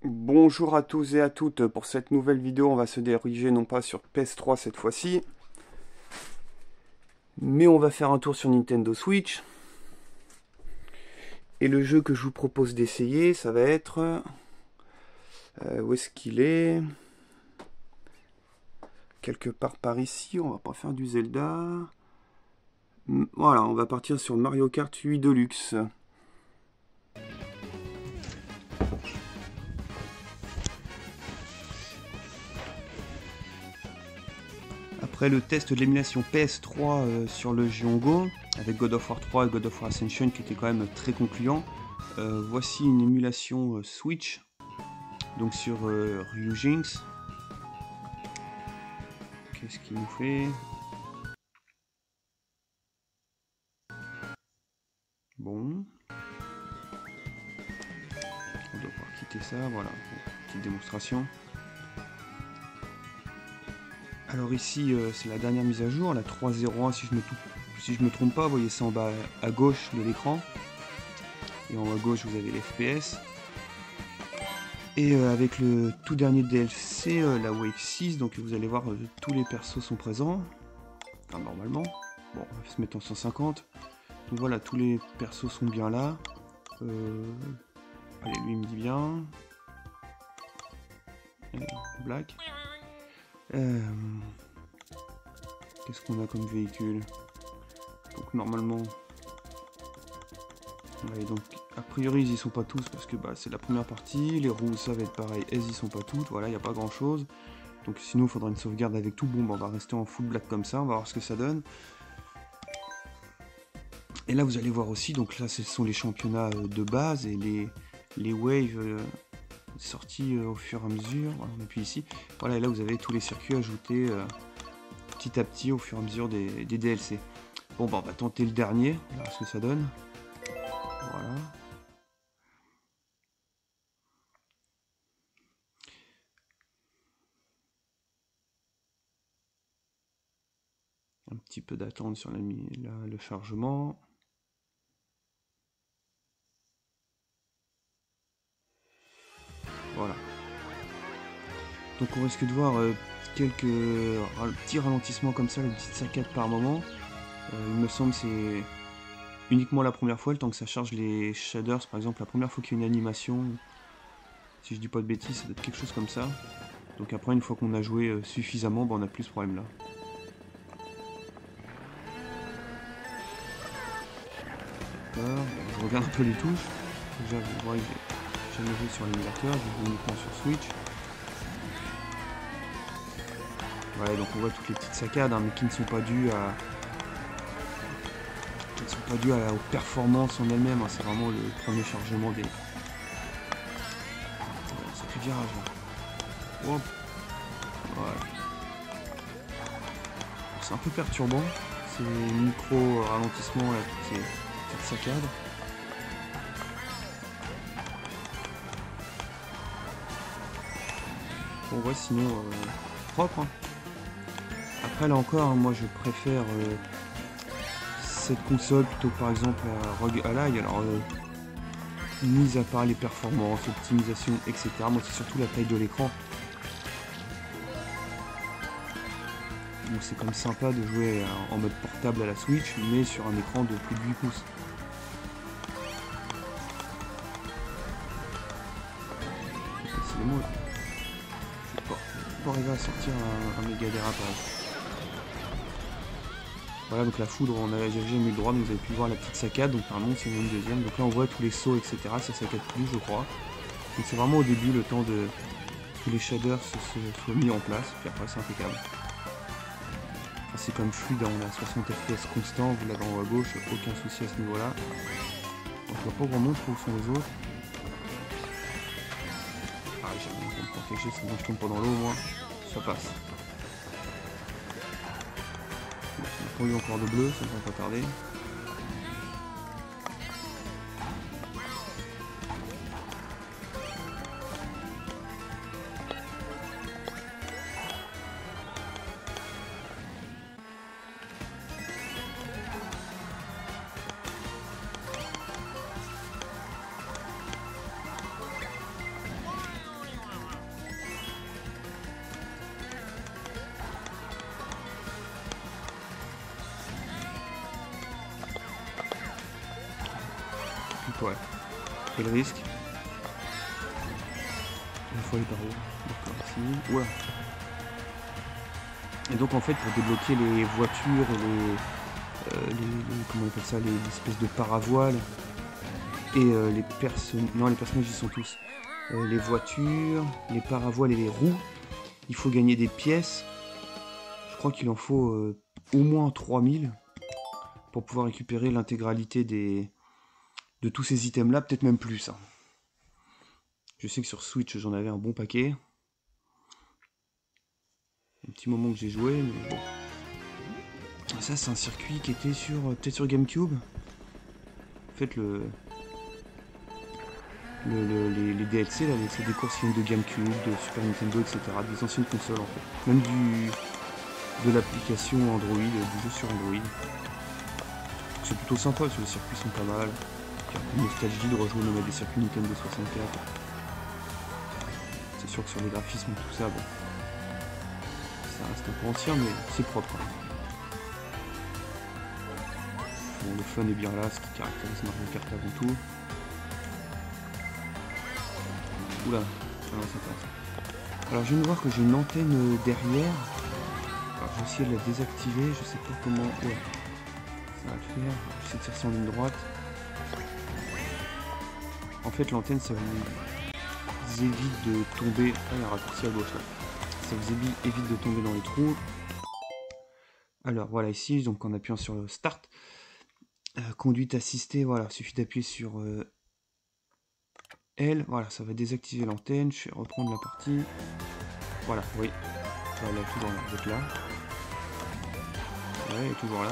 Bonjour à tous et à toutes. Pour cette nouvelle vidéo, on va se diriger non pas sur PS3 cette fois-ci, mais on va faire un tour sur Nintendo Switch. Et le jeu que je vous propose d'essayer, ça va être... où est-ce qu'il est? Quelque part par ici, on va pas faire du Zelda. Voilà, on va partir sur Mario Kart 8 Deluxe. Après le test de l'émulation PS3 sur le Giongo, avec God of War 3 et God of War Ascension qui était quand même très concluant, voici une émulation Switch, donc sur Ryujinx. Qu'est-ce qu'il nous fait? Bon. On doit pouvoir quitter ça, voilà. Petite démonstration. Alors ici, c'est la dernière mise à jour, la 3.01 si je me trompe pas, vous voyez ça en bas à gauche de l'écran. Et en haut à gauche, vous avez les FPS. Et avec le tout dernier DLC, la Wave 6, donc vous allez voir, tous les persos sont présents. Enfin, normalement. Bon, on va se mettre en 150. Donc voilà, tous les persos sont bien là. Allez, lui il me dit bien. Black. Qu'est-ce qu'on a comme véhicule? Donc normalement... Ouais, donc a priori ils y sont pas tous parce que c'est la première partie. Les roues ça va être pareil, elles y sont pas toutes. Voilà, il n'y a pas grand chose. Donc sinon il faudra une sauvegarde avec tout. Bon, on va rester en full black comme ça, on va voir ce que ça donne. Et là vous allez voir aussi, donc là ce sont les championnats de base et les waves sortis au fur et à mesure. Voilà, on appuie ici. Voilà, et là vous avez tous les circuits ajoutés petit à petit au fur et à mesure des DLC. Bon, on va tenter le dernier, on va voir ce que ça donne. Voilà. Un petit peu d'attente sur le chargement. Voilà. Donc on risque de voir quelques petits ralentissements comme ça, une petite saccade par moment. Il me semble que c'est uniquement la première fois, le temps que ça charge les shaders, par exemple la première fois qu'il y a une animation. Si je dis pas de bêtises, ça doit être quelque chose comme ça. Donc après, une fois qu'on a joué suffisamment, on a plus ce problème là. Je regarde un peu les touches. Déjà, vous voyez, j'ai jamais joué sur l'émulateur, je joue uniquement sur Switch. Ouais, donc on voit toutes les petites saccades, mais qui ne sont pas dues aux performances en elles-mêmes. C'est vraiment le premier chargement des... Ça fait virage là. Hop. Ouais. C'est un peu perturbant, ces micro-ralentissements là, toutes ces petites saccades. On voit sinon propre. Hein. Après là encore, moi je préfère cette console plutôt que par exemple la ROG Ally. Alors mis à part les performances, l'optimisation, etc. Moi c'est surtout la taille de l'écran. Donc c'est quand même sympa de jouer en mode portable à la Switch, mais sur un écran de plus de 8 pouces. Décidément, je vais pas arriver à sortir un méga dérapage. Voilà, donc la foudre, j'ai mis le droit, donc vous avez pu voir la petite saccade, donc par contre c'est une deuxième. Donc là on voit tous les sauts, etc. Ça saccade plus, je crois. Donc c'est vraiment au début le temps de que les shaders soient mis en place, puis après c'est impeccable. Enfin, c'est comme fluide, on a 60 FPS constant, vous l'avez en haut à gauche, aucun souci à ce niveau-là. Donc il n'y a pas grand monde, où sont les autres. Ah, j'aimerais bien prendre quelque chose, sinon je tombe pas dans l'eau au moins, ça passe. On a pas eu encore de bleu, ça ne va pas tarder. Ouais. Quel risque. Il faut aller par où? D'accord, ici. Ouais. Et donc en fait pour débloquer les voitures et comment on appelle ça, les espèces de paravoiles et les personnages. Non, les personnages ils sont tous. Les voitures, les paravoiles et les roues. Il faut gagner des pièces. Je crois qu'il en faut au moins 3000 pour pouvoir récupérer l'intégralité de tous ces items-là, peut-être même plus. Hein. Je sais que sur Switch, j'en avais un bon paquet. Un petit moment que j'ai joué, mais bon. Ça, c'est un circuit qui était sur peut-être sur GameCube. En fait, les DLC, là, c'est des courses films de GameCube, de Super Nintendo, etc. Des anciennes consoles, en fait. Même de l'application Android, du jeu sur Android. C'est plutôt sympa, parce que les circuits sont pas mal. Il y a une nostalgie de rejouer même à des circuits Nintendo 64. C'est sûr que sur les graphismes et tout ça, bon, ça reste un peu ancien, mais c'est propre. Hein. Bon, le fun est bien là, ce qui caractérise Mario Kart avant tout. Oula, ça va, ça passe. Alors je viens de voir que j'ai une antenne derrière. Alors je vais essayer de la désactiver, je sais pas comment. Ouais, ça va le faire. J'essaie de faire en ligne droite. En fait l'antenne ça vous évite de tomber. Ah, il y a un raccourci à gauche là. Ça vous évite de tomber dans les trous. Alors voilà ici, donc en appuyant sur le start. Conduite assistée, voilà, il suffit d'appuyer sur L, voilà, ça va désactiver l'antenne, je vais reprendre la partie. Voilà, oui. Voilà, toujours là, vous êtes là. Ouais, elle est toujours là.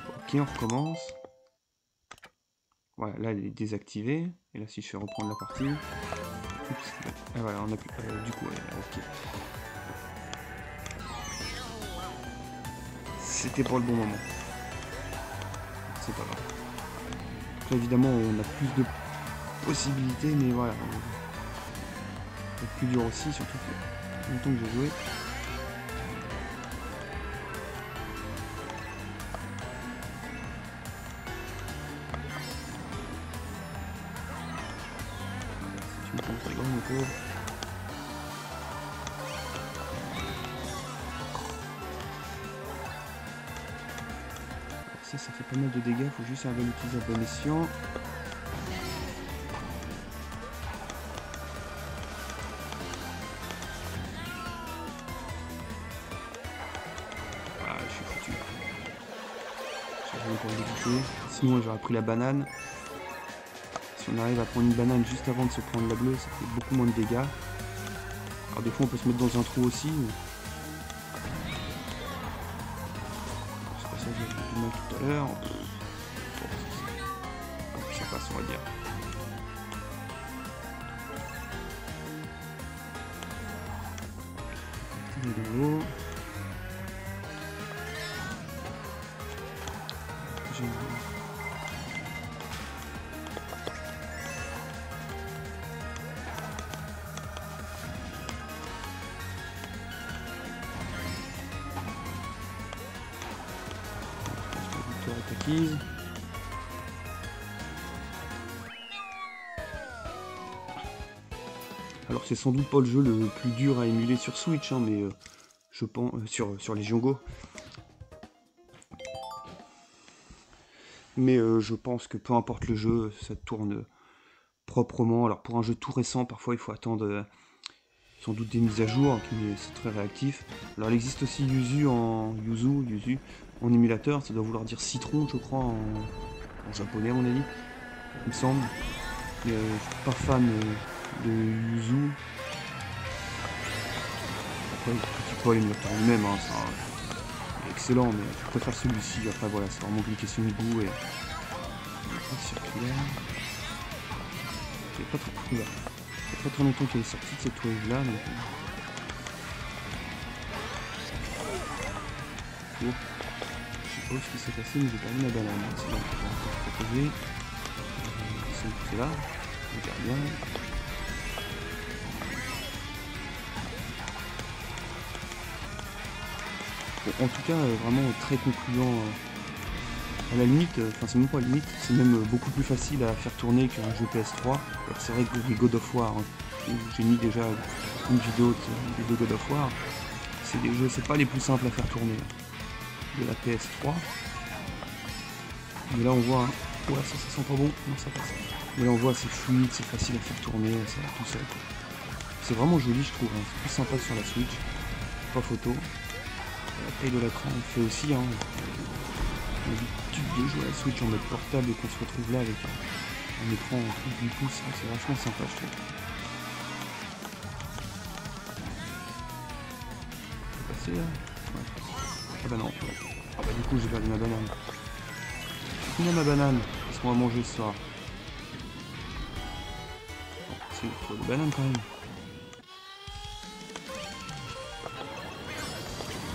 Ok, on recommence. Voilà, là elle est désactivée. Et là si je fais reprendre la partie. Oups. Ah, voilà, on appuie. Du coup, ok. C'était pour le bon moment. C'est pas grave. Donc là, évidemment, on a plus de possibilités, mais voilà. C'est plus dur aussi, surtout que longtemps que j'ai joué. Si tu me prends ça là, mon pauvre. Ça fait pas mal de dégâts, faut juste avoir l'utiliser à bon escient. Ah, je suis foutu. J'ai rien pour l'éviter. Sinon, j'aurais pris la banane. Si on arrive à prendre une banane juste avant de se prendre la bleue, ça fait beaucoup moins de dégâts. Alors des fois, on peut se mettre dans un trou aussi. C'est pas ça que j'ai du mal tout à l'heure. Ça passe, on va dire. De l'eau. Acquise. Alors c'est sans doute pas le jeu le plus dur à émuler sur Switch, hein, mais je pense sur Legion Go. Mais je pense que peu importe le jeu, ça tourne proprement. Alors pour un jeu tout récent, parfois il faut attendre sans doute des mises à jour, mais c'est très réactif. Alors il existe aussi Yuzu en émulateur, ça doit vouloir dire citron je crois en japonais à mon avis, il me semble. Mais je suis pas fan de Yuzu. Après je pas l'émulateur lui-même, hein, c'est excellent, mais je préfère celui-ci. Après voilà, c'est vraiment une question de goût et circulaire. C'est pas très longtemps qu'elle est sortie de cette wave là, donc bon. Je sais pas ce qui s'est passé, mais j'ai perdu ma banane. C'est là que je vais encore proposer. C'est là, on regarde bien. Bon, en tout cas, vraiment très concluant À la limite, enfin c'est même pas à la limite, c'est même beaucoup plus facile à faire tourner qu'un jeu PS3. C'est vrai que les God of War, hein, j'ai mis déjà une vidéo des deux God of War, c'est des jeux, c'est pas les plus simples à faire tourner de la PS3. Mais là on voit, ouais ça sent pas bon, non ça passe. Mais là on voit c'est fluide, c'est facile à faire tourner, ça va tout seul. C'est vraiment joli je trouve, hein. C'est plus sympa sur la Switch, pas photo. La taille de l'écran on fait aussi, hein. L'habitude de jouer à la Switch en mode portable et qu'on se retrouve là avec un écran en 8 pouces, c'est vachement sympa je trouve. On peut passer là? Ouais. Ah bah non. Ah bah du coup j'ai perdu ma banane. J'ai ma banane, qu'est-ce qu'on va manger ce soir? Bon, c'est il faut des bananes quand même.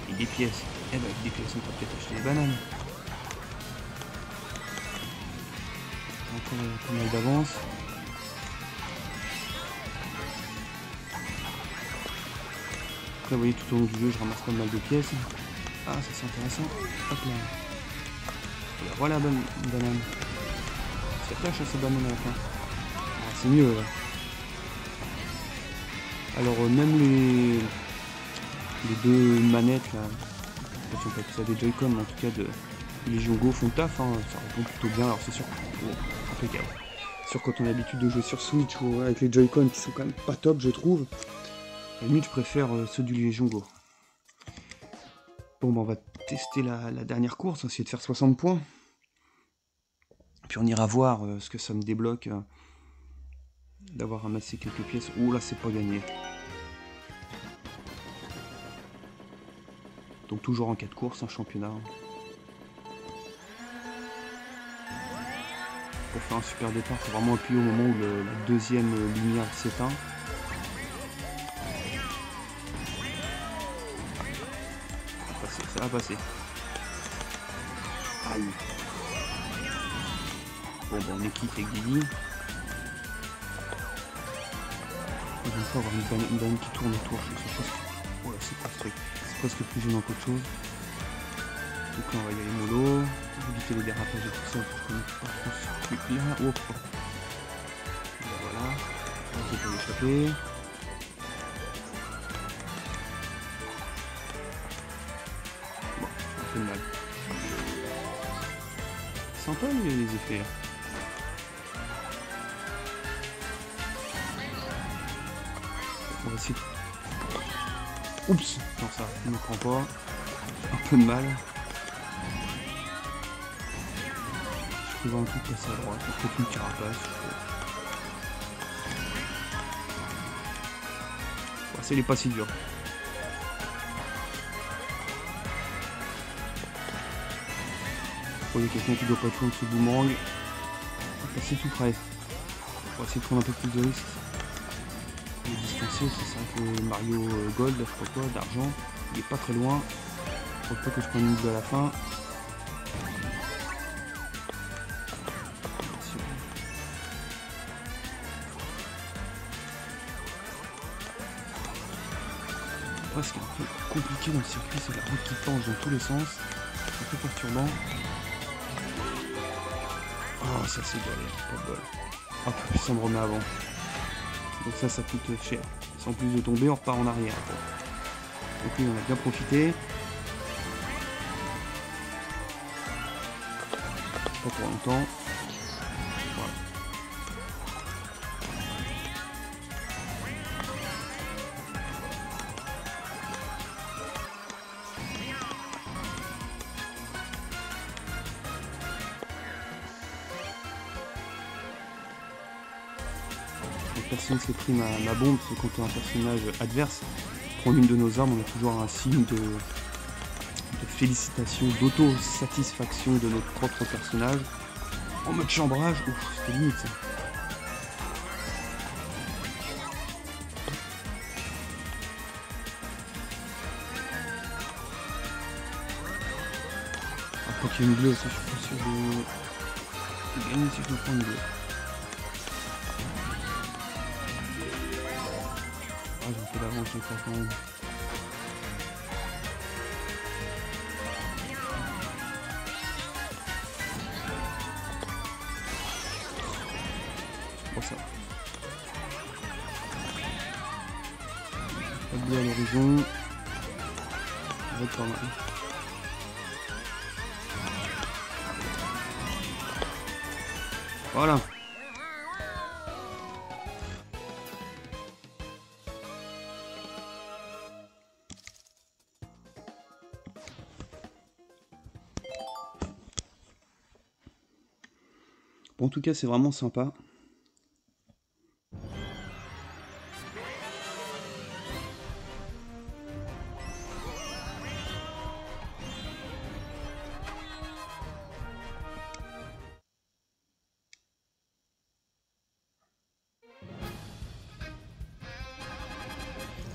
Et des pièces. Eh bah avec des pièces on peut peut-être acheter des bananes. Encore pas mal d'avance. Après vous voyez tout au long du jeu je ramasse pas mal de pièces. Ah ça c'est intéressant. Hop là. Et là, voilà la bonne banane. C'est attache à ces bananes à la fin. Ah, c'est mieux là. Alors même les deux manettes là, je sais pas si on peut appeler ça des Joy-Con, mais en tout cas de Legion Go font taf, hein, ça répond plutôt bien. Alors c'est sûr, impeccable. Sûr quand on a l'habitude de jouer sur Switch ou avec les Joy-Con qui sont quand même pas top je trouve. À la limite je préfère ceux du Legion Go. Bon bah on va tester la dernière course, essayer de faire 60 points. Puis on ira voir ce que ça me débloque d'avoir ramassé quelques pièces. Ouh là c'est pas gagné. Donc toujours en 4 courses, un championnat. Pour faire un super départ, il faut vraiment appuyer au moment où la deuxième lumière s'éteint. Ça va passer. Aïe. Bon, bah, on est quitte avec Guigui. Il va avoir une banane qui tourne autour. Je sais pas ce que... Oh là, c'est quoi ce truc? C'est presque plus gênant qu'autre chose. Donc là, on va y aller mollo. Éviter les dérapages et tout ça. Je connais pas trop ce truc là. Oh, oh. Et là, voilà. Là, je peux l'échapper. Bon, un peu de mal. Sympa les effets là. On va essayer. Oups, non ça ne prend pas. Un peu de mal. Je peux voir un truc passer à droite, peut-être une carapace. Bon, c'est les pas si dur. Il y a quelqu'un qui doit pas être loin de ce boomerang. On va passer tout près. On va essayer de prendre un peu plus de risques. Le distancier, c'est ça que Mario Gold, je sais pas quoi, d'argent, il est pas très loin. Faut pas que je prenne une boule à la fin. Après, ce qui est un peu compliqué dans le circuit, c'est la route qui penche dans tous les sens. C'est un peu perturbant. Oh, ça c'est galère, pas de bol. Hop, ça me remet avant. Donc ça coûte cher. Si en plus de tomber, on repart en arrière. Donc oui, on a bien profité. Pas pour longtemps. Voilà. Personne s'est pris ma bombe, c'est quand un personnage adverse prend l'une de nos armes, on a toujours un signe de félicitations, d'auto-satisfaction de notre propre personnage. En mode chambrage, ouf, c'était limite ça. Après qu'il y ait une bleue aussi, je suis pas sûr de gagner si je me prends une bleue. Ah, j'ai un peu d'avance, je crois quand même. Bon, ça va. Pas de bleu à l'horizon. Ça va être pas mal. Voilà. Bon, en tout cas, c'est vraiment sympa.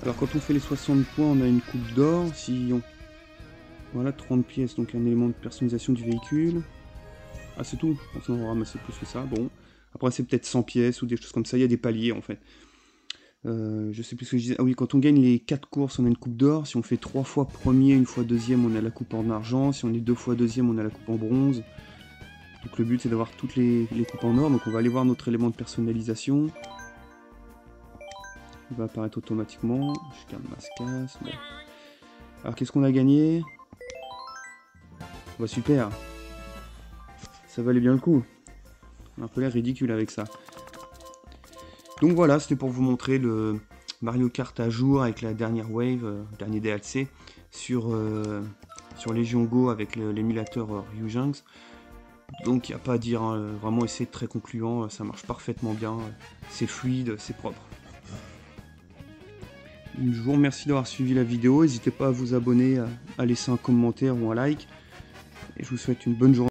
Alors quand on fait les 60 points, on a une coupe d'or. Si on... Voilà, 30 pièces, donc un élément de personnalisation du véhicule. Ah, c'est tout. Je pense qu'on va ramasser plus que ça. Bon. Après, c'est peut-être 100 pièces ou des choses comme ça. Il y a des paliers, en fait. Je sais plus ce que je disais. Ah oui, quand on gagne les 4 courses, on a une coupe d'or. Si on fait 3 fois premier, une fois deuxième, on a la coupe en argent. Si on est 2 fois deuxième, on a la coupe en bronze. Donc le but, c'est d'avoir toutes les coupes en or. Donc on va aller voir notre élément de personnalisation. Il va apparaître automatiquement. Je garde Mascas. Bon. Alors qu'est-ce qu'on a gagné? Bah super. Ça valait bien le coup. On a un peu l'air ridicule avec ça. Donc voilà, c'était pour vous montrer le Mario Kart à jour avec la dernière wave, dernier DLC, sur Legion Go avec l'émulateur Ryujinx. Donc il n'y a pas à dire, hein, vraiment c'est très concluant, ça marche parfaitement bien, c'est fluide, c'est propre. Je vous remercie d'avoir suivi la vidéo, n'hésitez pas à vous abonner, à laisser un commentaire ou un like, et je vous souhaite une bonne journée.